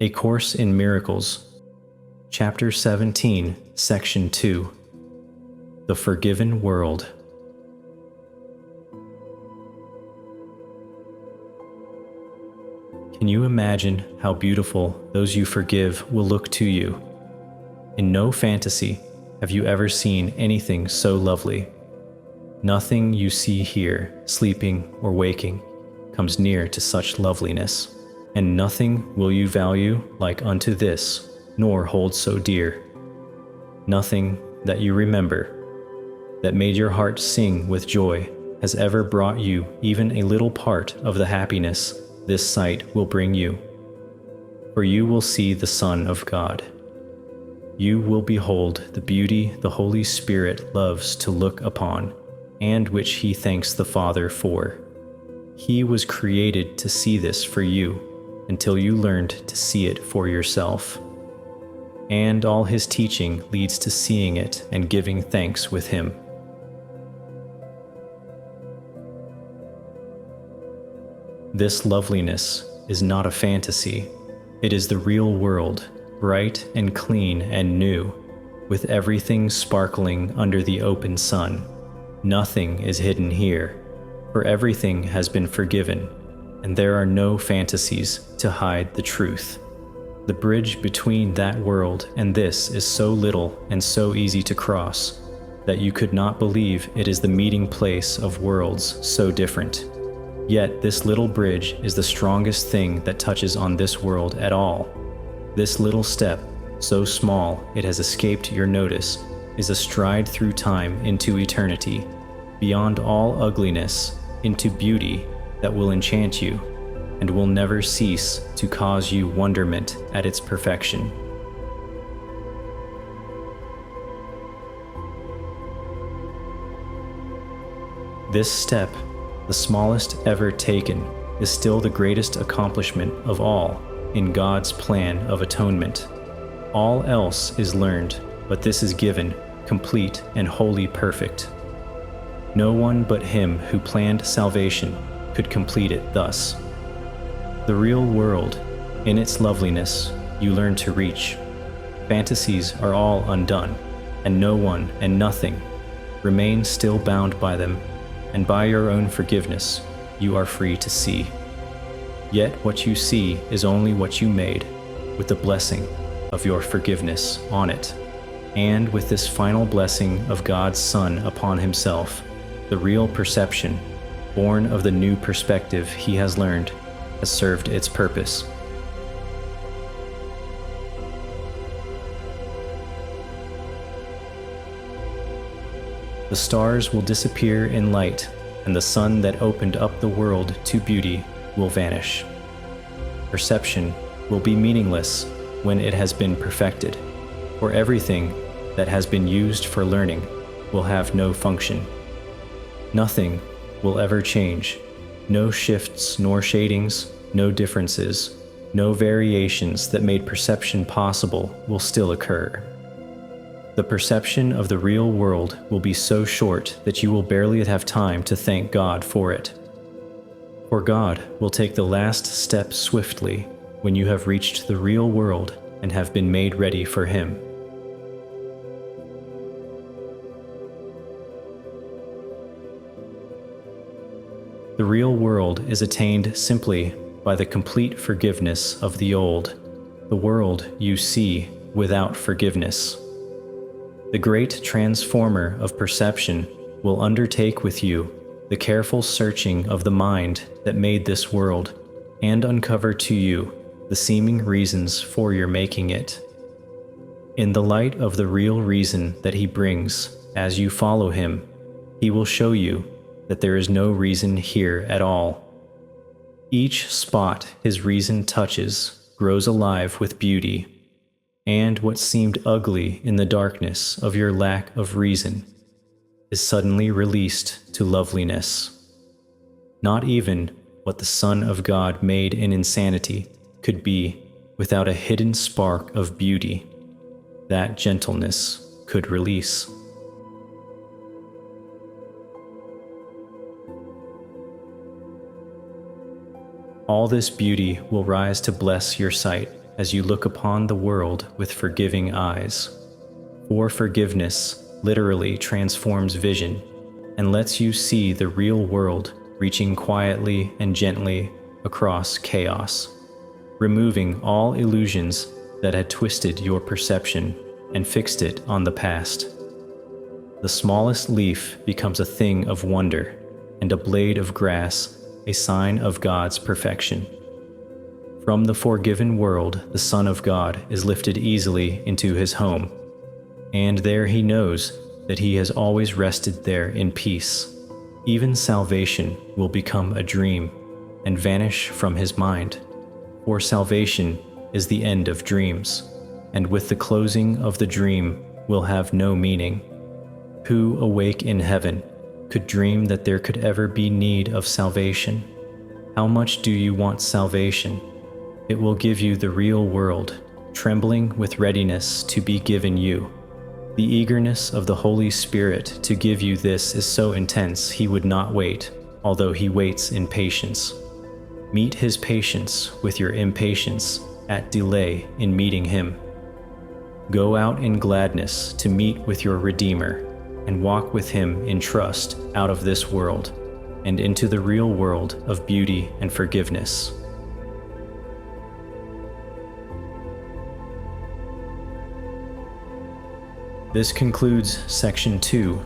A Course in Miracles, Chapter 17, Section 2, The Forgiven World. Can you imagine how beautiful those you forgive will look to you? In no fantasy have you ever seen anything so lovely. Nothing you see here, sleeping or waking, comes near to such loveliness, and nothing will you value like unto this, nor hold so dear. Nothing that you remember, that made your heart sing with joy, has ever brought you even a little part of the happiness this sight will bring you. For you will see the Son of God. You will behold the beauty the Holy Spirit loves to look upon, and which He thanks the Father for. He was created to see this for you, until you learned to see it for yourself. And all His teaching leads to seeing it and giving thanks with Him. This loveliness is not a fantasy. It is the real world, bright and clean and new, with everything sparkling under the open sun. Nothing is hidden here, for everything has been forgiven, and there are no fantasies to hide the truth. The bridge between that world and this is so little and so easy to cross that you could not believe it is the meeting place of worlds so different. Yet this little bridge is the strongest thing that touches on this world at all. This little step, so small it has escaped your notice, is a stride through time into eternity, beyond all ugliness, into beauty that will enchant you, and will never cease to cause you wonderment at its perfection. This step, the smallest ever taken, is still the greatest accomplishment of all in God's plan of atonement. All else is learned, but this is given, complete and wholly perfect. No one but Him who planned salvation could complete it thus. The real world, in its loveliness, you learn to reach. Fantasies are all undone, and no one and nothing remain still bound by them, and by your own forgiveness you are free to see. Yet what you see is only what you made, with the blessing of your forgiveness on it, and with this final blessing of God's Son upon Himself. The real perception, born of the new perspective He has learned, has served its purpose. The stars will disappear in light, and the sun that opened up the world to beauty will vanish. Perception will be meaningless when it has been perfected, for everything that has been used for learning will have no function. Nothing will ever change, no shifts nor shadings, no differences, no variations that made perception possible will still occur. The perception of the real world will be so short that you will barely have time to thank God for it. For God will take the last step swiftly when you have reached the real world and have been made ready for Him. The real world is attained simply by the complete forgiveness of the old, the world you see without forgiveness. The great transformer of perception will undertake with you the careful searching of the mind that made this world, and uncover to you the seeming reasons for your making it. In the light of the real reason that He brings, as you follow Him, He will show you that there is no reason here at all. Each spot His reason touches grows alive with beauty, and what seemed ugly in the darkness of your lack of reason is suddenly released to loveliness. Not even what the Son of God made in insanity could be without a hidden spark of beauty that gentleness could release. All this beauty will rise to bless your sight as you look upon the world with forgiving eyes. For forgiveness literally transforms vision and lets you see the real world reaching quietly and gently across chaos, removing all illusions that had twisted your perception and fixed it on the past. The smallest leaf becomes a thing of wonder, and a blade of grass a sign of God's perfection. From the forgiven world, the Son of God is lifted easily into his home, and there he knows that he has always rested there in peace. Even salvation will become a dream and vanish from his mind, for salvation is the end of dreams, and with the closing of the dream will have no meaning. Who awake in heaven could dream that there could ever be need of salvation? How much do you want salvation? It will give you the real world, trembling with readiness to be given you. The eagerness of the Holy Spirit to give you this is so intense he would not wait, although he waits in patience. Meet his patience with your impatience at delay in meeting him. Go out in gladness to meet with your Redeemer, and walk with him in trust out of this world and into the real world of beauty and forgiveness. This concludes Section 2